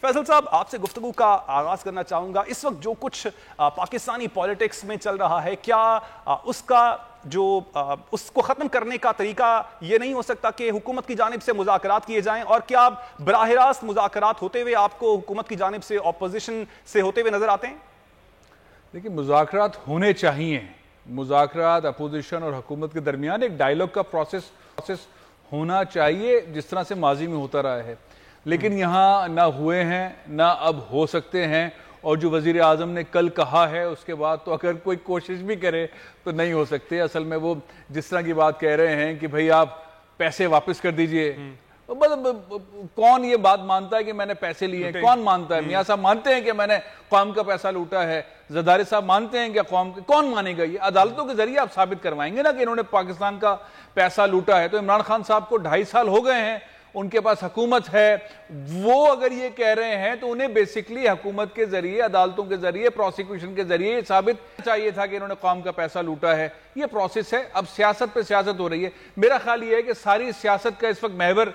फैसल साहब, आपसे गुफ्तगू का आगाज करना चाहूंगा। इस वक्त जो कुछ पाकिस्तानी पॉलिटिक्स में चल रहा है, क्या उसका उसको खत्म करने का तरीका ये नहीं हो सकता कि हुकूमत की जानिब से मुज़ाकरात किए जाएं? और क्या बराह रास्त मुज़ाकरात होते हुए आपको हुकूमत की जानिब से ऑपोजिशन से होते हुए नजर आते हैं? देखिए, मुज़ाकरात होने चाहिए। मुज़ाकरात अपोजिशन और हुकूमत के दरमियान एक डायलॉग का प्रोसेस होना चाहिए, जिस तरह से माजी में होता रहा है। लेकिन यहाँ ना हुए हैं, ना अब हो सकते हैं। और जो वज़ीर आज़म ने कल कहा है, उसके बाद तो अगर कोई कोशिश भी करे तो नहीं हो सकते। असल में वो जिस तरह की बात कह रहे हैं कि भाई आप पैसे वापस कर दीजिए, कौन ये बात मानता है कि मैंने पैसे लिए हैं? कौन मानता है? मियाँ साहब मानते हैं कि मैंने कौम का पैसा लूटा है? ज़रदारी साहब मानते हैं कि कौन मानेगा? ये अदालतों के जरिए आप साबित करवाएंगे ना कि इन्होंने पाकिस्तान का पैसा लूटा है। तो इमरान खान साहब को 2.5 साल हो गए हैं, उनके पास हुकूमत है। वो अगर ये कह रहे हैं तो उन्हें बेसिकली हुकूमत के जरिए, अदालतों के जरिए, प्रोसिक्यूशन के जरिए साबित चाहिए था कि इन्होंने कौम का पैसा लूटा है। ये प्रोसेस है। अब सियासत पे सियासत हो रही है। मेरा ख्याल ये है कि सारी सियासत का इस वक्त महवर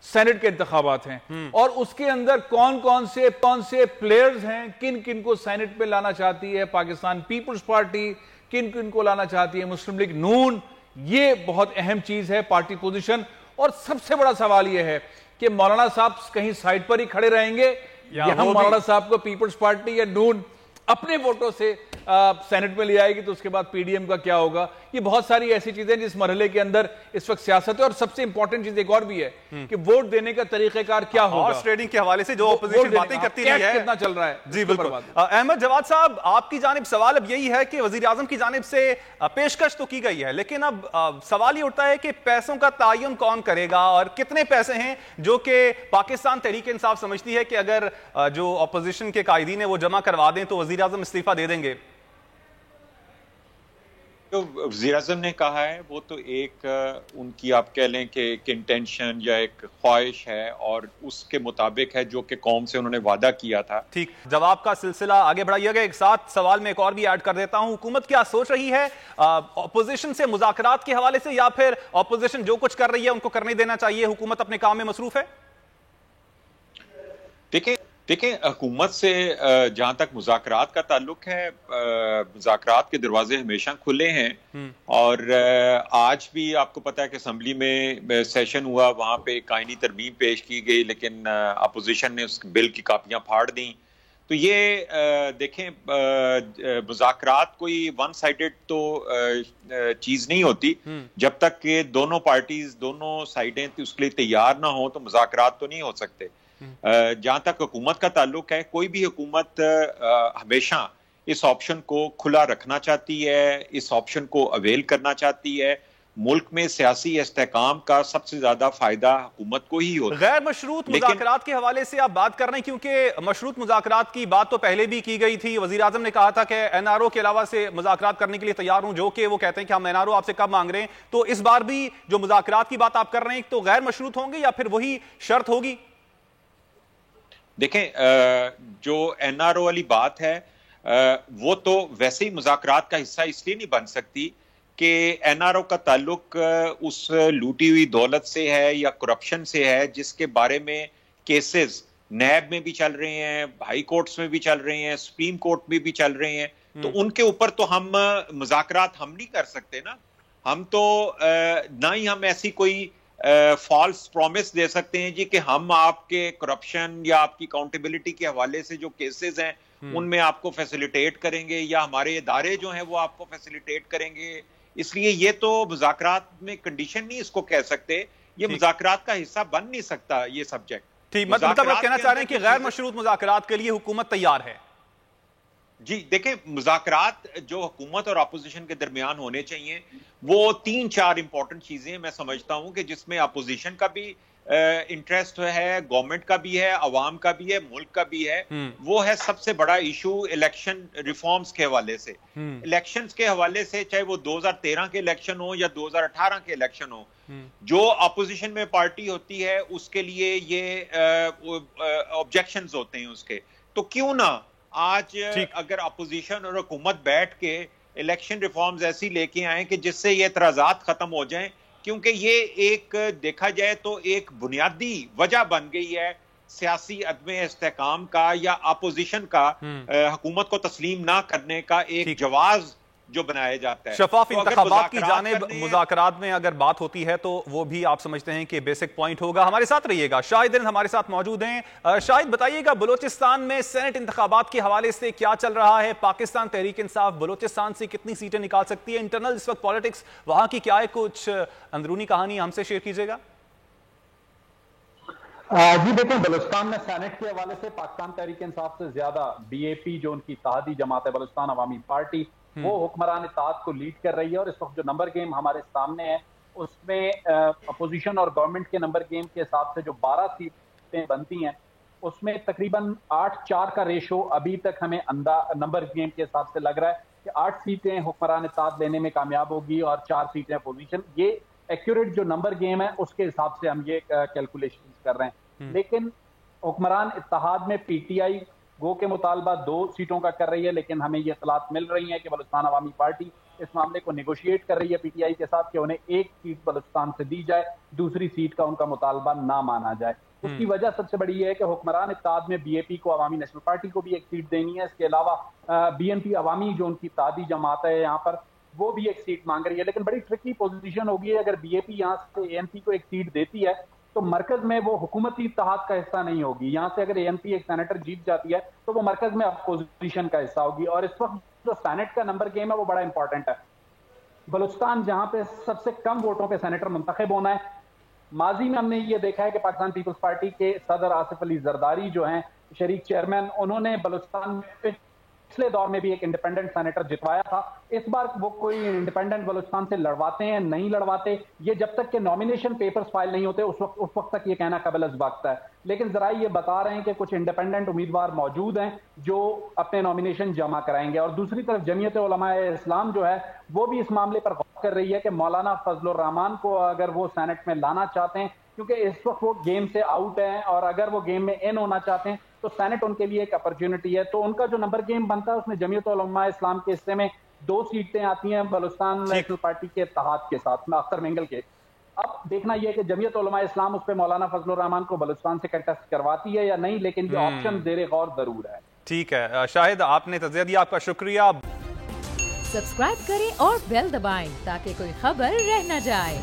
सेनेट के इंतखाबात हैं, और उसके अंदर कौन कौन से प्लेयर्स हैं, किन किन को सेनेट पे लाना चाहती है पाकिस्तान पीपल्स पार्टी, किन किन को लाना चाहती है मुस्लिम लीग नून। ये बहुत अहम चीज है, पार्टी पोजीशन। और सबसे बड़ा सवाल यह है कि मौलाना साहब कहीं साइड पर ही खड़े रहेंगे या हम मौलाना साहब को पीपल्स पार्टी या नून अपने वोटों से सेनेट में ले आएगी, तो उसके बाद पीडीएम का क्या होगा? ये बहुत सारी ऐसी चीजें जिस मरहले के अंदर इस वक्त सियासत है। और सबसे इंपॉर्टेंट चीज एक और भी है कि वोट देने का तरीकेकार क्या होगा। हॉर्स ट्रेडिंग के हवाले से जो अपोजिशन बातें करती रही है, कितना चल रहा है? जी बिल्कुल। अहमद जवाद साहब, आपकी जानिब सवाल अब यही है कि वजीर आजम की जानिब से पेशकश तो की गई है, लेकिन अब सवाल ये उठता है कि पैसों का तयन कौन करेगा और कितने पैसे हैं जो कि पाकिस्तान तहरीक इंसाफ समझती है कि अगर जो अपोजिशन के कायदीन है वो जमा करवा दें तो वजीर आजम इस्तीफा दे देंगे। तो वज़ीर आज़म ने कहा है वो तो एक उनकी आप कह लें कि एक इंटेंशन या एक ख्वाहिश है, और उसके मुताबिक है जो कि कौम से उन्होंने वादा किया था। ठीक, जवाब का सिलसिला आगे बढ़ाइएगा। एक साथ सवाल में एक और भी ऐड कर देता हूं, हुकूमत क्या सोच रही है ऑपोजिशन से मुज़ाकरात के हवाले से, या फिर ऑपोजिशन जो कुछ कर रही है उनको करने देना चाहिए, हुकूमत अपने काम में मसरूफ है? देखें, हुकूमत से जहां तक मुज़ाकरात का ताल्लुक है, मुज़ाकरात के दरवाजे हमेशा खुले हैं। और आज भी आपको पता है कि असम्बली में सेशन हुआ, वहां पे कायनी तरमीम पेश की गई, लेकिन अपोजिशन ने उस बिल की कापियां फाड़ दी। तो ये देखें, मुज़ाकरात कोई वन साइडेड तो चीज नहीं होती। जब तक कि दोनों पार्टीज, दोनों साइडें उसके लिए तैयार ना हो तो मुज़ाकरात तो नहीं हो सकते। जहां तक हुकूमत का ताल्लुक है, कोई भी हुकूमत हमेशा इस ऑप्शन को खुला रखना चाहती है, इस ऑप्शन को अवेल करना चाहती है। मुल्क में सियासी इस्तेहकाम का सबसे ज्यादा फायदा हुकूमत को ही होता है। गैर मशरूत मुज़ाकरात के हवाले से आप बात कर रहे हैं, क्योंकि मशरूत मुज़ाकरात की बात तो पहले भी की गई थी। वज़ीर आज़म ने कहा था कि एनआरओ के अलावा से मुज़ाकरात करने के लिए तैयार हूं, जो कि वो कहते हैं कि हम एनआरओ आपसे कब मांग रहे हैं। तो इस बार भी जो मुज़ाकरात की बात आप कर रहे हैं, तो गैर मशरूत होंगे या फिर वही शर्त होगी? देखें, जो एनआरओ वाली बात है, वो तो वैसे ही मुज़ाकरात का हिस्सा इसलिए नहीं बन सकती कि एनआरओ का ताल्लुक उस लूटी हुई दौलत से है या करप्शन से है जिसके बारे में केसेस नैब में भी चल रहे हैं, हाई कोर्ट्स में भी चल रहे हैं, सुप्रीम कोर्ट में भी चल रहे हैं। तो उनके ऊपर तो हम मुज़ाकरात हम नहीं कर सकते ना। हम तो ना ही हम ऐसी कोई फॉल्स प्रॉमिस दे सकते हैं जी कि हम आपके करप्शन या आपकी अकाउंटेबिलिटी के हवाले से जो केसेस हैं उनमें आपको फैसिलिटेट करेंगे, या हमारे इदारे जो हैं वो आपको फैसिलिटेट करेंगे। इसलिए ये तो मुज़ाकरात में कंडीशन नहीं इसको कह सकते, ये मुज़ाकरात का हिस्सा बन नहीं सकता ये सब्जेक्ट। ठीक, मतलब आप कहना चाह रहे हैं कि गैर मशरूत मुज़ाकरात के लिए हुकूमत तैयार है? जी देखें, मुज़ाकरात जो हुकूमत और अपोजिशन के दरमियान होने चाहिए, वो 3-4 इंपॉर्टेंट चीजें मैं समझता हूं कि जिसमें अपोजिशन का भी इंटरेस्ट है, गवर्नमेंट का भी है, अवाम का भी है, मुल्क का भी है। वो है सबसे बड़ा इशू इलेक्शन रिफॉर्म्स के हवाले से। इलेक्शंस के हवाले से, चाहे वो 2013 के इलेक्शन हो या 2018 के इलेक्शन हो, जो अपोजिशन में पार्टी होती है उसके लिए ये ऑब्जेक्शंस होते हैं उसके। तो क्यों ना आज अगर अपोजिशन और हुकूमत बैठ के इलेक्शन रिफॉर्म्स ऐसी लेके आए कि जिससे ये एतराजात खत्म हो जाएं, क्योंकि ये एक देखा जाए तो एक बुनियादी वजह बन गई है سیاسی عدم استحکام کا یا اپوزیشن کا حکومت کو تسلیم نہ کرنے کا ایک جواز جو بنایا جاتا ہے. شفاف انتخابات کی جانب مذاکرات میں اگر بات ہوتی ہے تو وہ بھی آپ سمجھتے ہیں کہ بیسک پوائنٹ ہوگا. ہمارے ساتھ رہیے گا. شاہد ہمارے ساتھ موجود ہیں. شاہد بتائیے گا بلوچستان میں سینٹ انتخابات کے حوالے سے کیا چل رہا ہے؟ پاکستان تحریک انصاف بلوچستان سے کتنی سیٹیں نکال سکتی ہے؟ انٹرنل اس وقت پالیٹکس وہاں کی کیا ہے؟ کچھ اندرونی کہانی ہم سے شیئر کیجیے گا. جی دیکھیں، بلوچستان میں سینٹ کے حوالے سے پاکستان تحریک انصاف سے زیادہ بی اے پی جو ان کی اتحادی جماعت ہے بلوچستان عوامی پارٹی، وہ حکمران اتحاد کو لیڈ کر رہی ہے. اور اس وقت جو نمبر گیم ہمارے سامنے ہے اس میں اپوزیشن اور گورنمنٹ کے نمبر گیم کے حساب سے جو 12 سیٹیں بنتی ہیں اس میں تقریباً 8-4 کا ریشو ابھی تک ہمیں نمبر گیم کے حساب سے لگ رہا ہے کہ 8 سیٹیں حکمران اتحاد لینے میں کامیاب ہوگی اور 4 سیٹیں اپوزیشن. یہ ایکوریٹ جو نمبر گیم ہے اس کے حساب سے ہم یہ کیلکولیشن کر رہے ہیں. لیکن حکمران اتحاد میں پی ٹی آئی گو کے مطالبہ 2 سیٹوں کا کر رہی ہے، لیکن ہمیں یہ اطلاعات مل رہی ہیں کہ بلوچستان عوامی پارٹی اس معاملے کو نیگوشیٹ کر رہی ہے پی ٹی آئی کے ساتھ کہ انہیں 1 سیٹ بلوچستان سے دی جائے، دوسری سیٹ کا ان کا مطالبہ نہ مانا جائے. اس کی وجہ سب سے بڑی یہ ہے کہ حکمران اتحاد میں بی اے پی کو، عوامی نیشنل پارٹی کو بھی 1 سیٹ دینی ہے. اس کے علاوہ بی این پی عوامی جو ان کی اتحادی جماعت ہے یہاں پر، وہ بھی 1 سیٹ مانگ رہی ہے. لیکن بڑی ٹرکی پوزیشن ہوگی. اگر بی اے پی یہاں سے اے این پی کو 1 سیٹ دیتی ہے تو مرکز میں وہ حکومتی اتحاد کا حصہ نہیں ہوگی. یہاں سے اگر اے این پی ایک سینیٹر جیت جاتی ہے تو وہ مرکز میں اپوزیشن کا حصہ ہوگی. اور اس وقت جو سینٹ کا نمبر گیم ہے وہ بڑا امپورٹنٹ ہے. بلوچستان جہاں پہ سب سے کم ووٹوں پہ سینیٹر منتخب ہونا ہے، ماضی میں ہم نے یہ دیکھا ہے کہ پاکستان پیپلز پارٹی کے صدر آصف علی زرداری جو ہیں شریک چیئرمین، انہوں نے بلوچستان میں پچھلے دور میں بھی ایک انڈیپینڈنٹ سینیٹر جتوایا تھا. اس بار وہ کوئی انڈیپینڈنٹ بلوچستان سے لڑواتے ہیں نہیں لڑواتے، یہ جب تک کہ نامینیشن پیپرز فائل نہیں ہوتے اس وقت تک یہ کہنا قابل وقت ہے. لیکن ذرائع یہ بتا رہے ہیں کہ کچھ انڈیپینڈنٹ امیدوار موجود ہیں جو اپنے نامینیشن جمع کرائیں گے. اور دوسری طرف جمعیت علماء اسلام جو ہے وہ بھی اس معاملے پر غور کر رہی ہے کہ مولانا فضل الرحمان کو اگر وہ سینٹ میں لانا چاہتے ہیں، کیونکہ اس وقت وہ گیم سے آؤٹ ہیں، اور اگر وہ گیم میں ان ہونا چاہتے ہیں تو سینٹ ان کے لیے ایک اپرچونٹی ہے. تو ان کا جو نمبر گیم بنتا ہے اس میں جمعیت علماء اسلام کے حصے میں 2 سیٹیں آتی ہیں بلوچستان نیشنل پارٹی کے اتحاد کے ساتھ میں اختر مینگل کے. اب دیکھنا یہ کہ جمعیت علماء اسلام اس پہ مولانا فضل الرحمان کو بلوچستان سے کنٹیسٹ کرواتی ہے یا نہیں، لیکن یہ آپشن زیر غور ضرور ہے. ٹھیک ہے شاہد، آپ نے تجزیہ دیا، آپ کا شکریہ. سبسکرائب کریں اور بیل دبائیں تاکہ کوئی خبر رہ نہ جائے.